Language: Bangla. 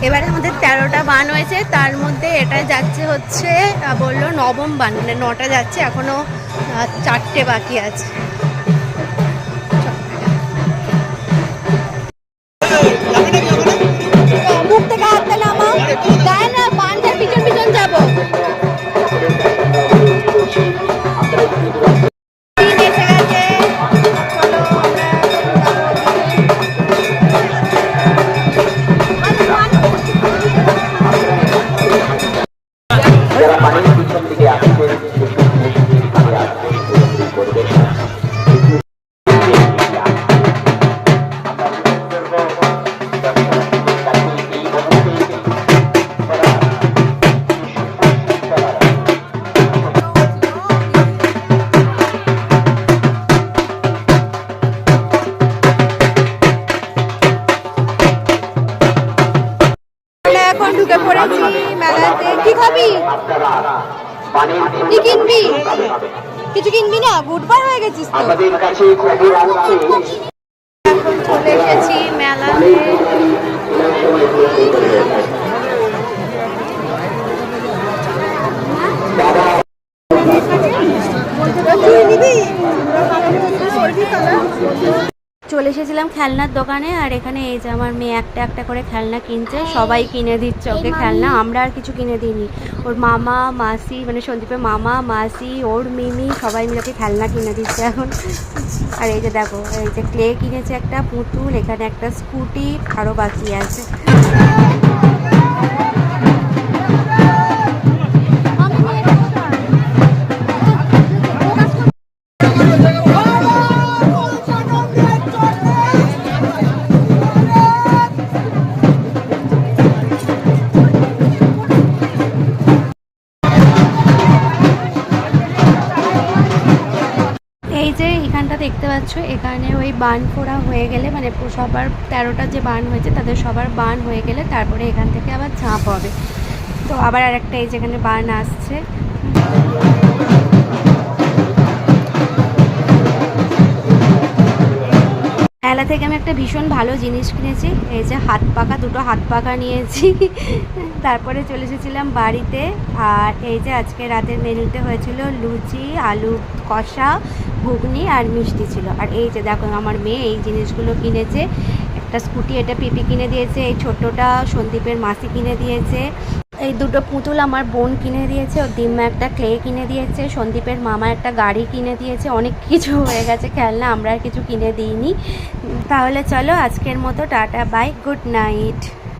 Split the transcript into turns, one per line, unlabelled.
এবারে আমাদের 13টা বান হয়েছে, তার মধ্যে এটা যাচ্ছে হচ্ছে বললো নবম বান, মানে 9টা যাচ্ছে, এখনো 4টে বাকি আছে। মুখ থেকে হাতটা নামা, গায়ে না বানটার পিছন পিছন যাবো। এখন ঢুকে পড়েছি মেলাতে। কি খাবি? কি কিনবি? কিছু কিনবি না? গুডবার হয়ে গেছিস তো। এখন চলে এসেছি মেলাতে। চলে এসেছিলাম খেলনার দোকানে, আর এখানে এই যে আমার মেয়ে একটা একটা করে খেলনা কিনছে, সবাই কিনে দিচ্ছে ওকে খেলনা, আমরা আর কিছু কিনে দিইনি। ওর মামা মাসি, মানে সন্দীপের মামা মাসি, ওর মিমি, সবাই মিলে ওকে খেলনা কিনে দিচ্ছে এখন। আর এই যে দেখো, এই যে ক্লে কিনেছে একটা, পুতুল, এখানে একটা স্কুটি, আরও বাকি আছে। এই যে এখানটা দেখতে পাচ্ছ, এখানে ওই বান ফোড়া হয়ে গেলে, মানে সবার 13টা যে বান হয়েছে তাদের সবার বান হয়ে গেলে তারপরে এখান থেকে আবার ঝাঁপ হবে। তো আবার আরেকটা এই যেখানে বান আসছে। মেলা থেকে আমি একটা ভীষণ ভালো জিনিস কিনেছি, এই যে হাত পাখা, দুটো হাত পাখা নিয়েছি। তারপরে চলে এসেছিলাম বাড়িতে। আর এই যে আজকে রাতের মেনুতে হয়েছিল লুচি, আলু কষা, ঘুগনি আর মিষ্টি ছিল। আর এই যে দেখো আমার মেয়ে এই জিনিসগুলো কিনেছে, একটা স্কুটি, এটা পিপি কিনে দিয়েছে, এই ছোট্টটা সন্দীপের মাসি কিনে দিয়েছে, এই দুটো পুতুল আমার বোন কিনে দিয়েছে, ওর দিম্মা একটা ক্লে কিনে দিয়েছে, সন্দীপের মামা একটা গাড়ি কিনে দিয়েছে, অনেক কিছু হয়ে গেছে খেলনা, আমরা আর কিছু কিনে দিইনি। তাহলে চলো আজকের মতো টাটা, বাই, গুড নাইট।